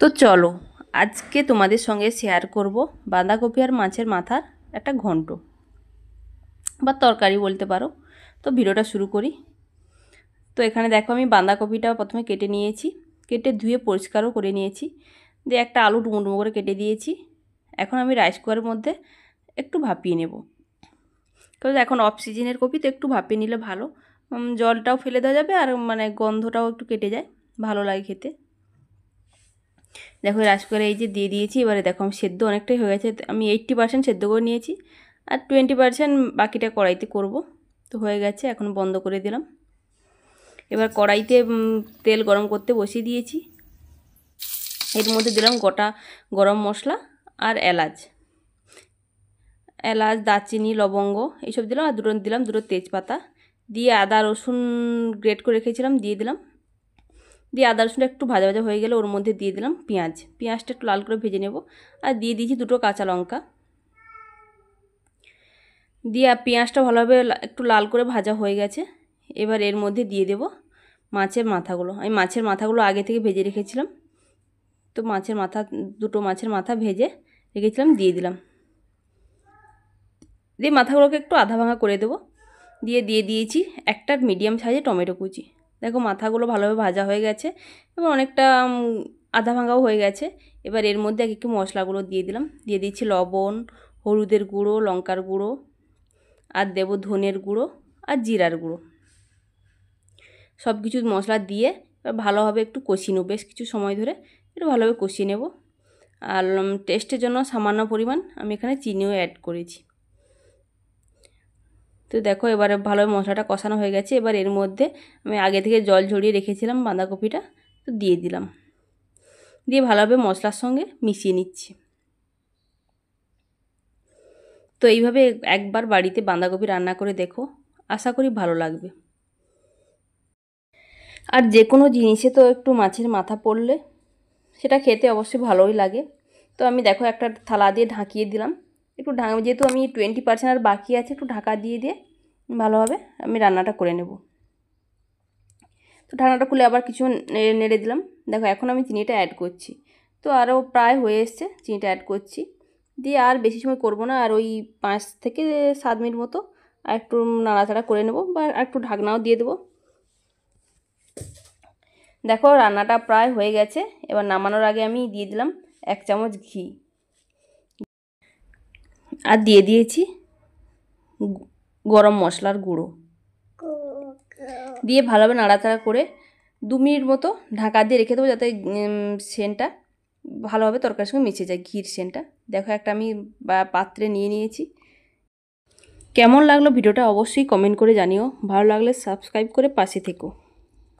তো চলো আজকে তোমাদের সঙ্গে শেয়ার করব বাঁধাকপি আর মাছের মাথার একটা ঘন্ট বা তরকারি বলতে পারো। তো ভিডিওটা শুরু করি। তো এখানে দেখো আমি বাঁধাকপিটা প্রথমে কেটে নিয়েছি, কেটে ধুয়ে পরিষ্কারও করে নিয়েছি, দিয়ে একটা আলু ডুমো ডুমো করে কেটে দিয়েছি। এখন আমি রাইস কুকারের মধ্যে একটু ভাপিয়ে নেব, কারণ এখন অফ সিজনের কপি তো একটু ভাপিয়ে নিলে ভালো, জলটাও ফেলে দেওয়া যাবে আর মানে গন্ধটাও একটু কেটে যায়, ভালো লাগে খেতে। দেখো রাইস কুকারে এই যে দিয়ে দিয়েছি। এবারে দেখো আমি সেদ্ধ অনেকটাই হয়ে গেছে, আমি 80% সেদ্ধ করে নিয়েছি আর 20% বাকিটা কড়াইতে করব। তো হয়ে গেছে, এখন বন্ধ করে দিলাম। এবার কড়াইতে তেল গরম করতে বসিয়ে দিয়েছি। এর মধ্যে দিলাম গোটা গরম মশলা আর এলাচ, দারচিনি, লবঙ্গ এইসব দিলাম, আর দিলাম দুটো তেজপাতা, দিয়ে আদা রসুন গ্রেট করে রেখেছিলাম দিয়ে দিলাম। দিয়ে আদা রসুনটা একটু ভাজা ভাজা হয়ে গেলে ওর মধ্যে দিয়ে দিলাম পেঁয়াজটা একটু লাল করে ভেজে নেব। আর দিয়ে দিয়েছি দুটো কাঁচা লঙ্কা, দিয়ে পেঁয়াজটা ভালোভাবে একটু লাল করে ভাজা হয়ে গেছে। এবার এর মধ্যে দিয়ে দেব মাছের মাথাগুলো। আমি মাছের মাথাগুলো আগে থেকে ভেজে রেখেছিলাম, তো দুটো মাছের মাথা ভেজে রেখেছিলাম দিয়ে দিলাম। দিয়ে মাথাগুলোকে একটু আধা ভাঙা করে দেবো। দিয়ে দিয়েছি একটা মিডিয়াম সাইজে টমেটো কুচি। দেখো মাথাগুলো ভালোভাবে ভাজা হয়ে গেছে এবং অনেকটা আধা ভাঙাও হয়ে গেছে। এবার এর মধ্যে এক একটু মশলাগুলো দিয়ে দিলাম, দিয়ে দিচ্ছি লবণ, হলুদের গুঁড়ো, লঙ্কার গুঁড়ো, আর দেবো ধনের গুঁড়ো আর জিরার গুঁড়ো। সব কিছু মশলা দিয়ে ভালোভাবে একটু কষিয়ে নেব, বেশ কিছু সময় ধরে একটু ভালোভাবে কষিয়ে নেব। আর টেস্টের জন্য সামান্য পরিমাণ আমি এখানে চিনিও অ্যাড করেছি। তো দেখো এবারে ভালোভাবে মশলাটা কষানো হয়ে গেছে। এবার এর মধ্যে আমি আগে থেকে জল ঝরিয়ে রেখেছিলাম বাঁধাকপিটা, তো দিয়ে দিলাম, দিয়ে ভালোভাবে মশলার সঙ্গে মিশিয়ে নিচ্ছি। তো এইভাবে একবার বাড়িতে বাঁধাকপি রান্না করে দেখো, আশা করি ভালো লাগবে। আর যে কোনো জিনিসে তো একটু মাছের মাথা পড়লে সেটা খেতে অবশ্যই ভালোই লাগে। তো আমি দেখো একটা থালা দিয়ে ঢাকিয়ে দিলাম, একটু যেহেতু আমি 20% আর বাকি আছে, একটু ঢাকা দিয়ে ভালোভাবে আমি রান্নাটা করে নেব। তো ঢাকনাটা খুলে আবার কিছু নেড়ে দিলাম। দেখো এখন আমি চিনিটা অ্যাড করছি, তো আরও প্রায় হয়ে এসছে, চিনিটা অ্যাড করছি। দিয়ে আর বেশি সময় করব না, আর ওই 5 থেকে 7 মিনিট মতো আর একটু নাড়াচাড়া করে নেব, বা একটু ঢাকনাও দিয়ে দেবো। দেখো রান্নাটা প্রায় হয়ে গেছে। এবার নামানোর আগে আমি দিয়ে দিলাম 1 চামচ ঘি, আর দিয়ে দিয়েছি গরম মশলার গুঁড়ো, দিয়ে ভালোভাবে নাড়াচাড়া করে 2 মিনিট মতো ঢাকা দিয়ে রেখে দেবো, যাতে সেন্টটা ভালোভাবে তরকারির সঙ্গে মিশে যায়, ঘির সেন্টটা। দেখো একটা আমি পাত্রে নিয়ে নিয়েছি। কেমন লাগলো ভিডিওটা অবশ্যই কমেন্ট করে জানিও, ভালো লাগলে সাবস্ক্রাইব করে পাশে থেকো।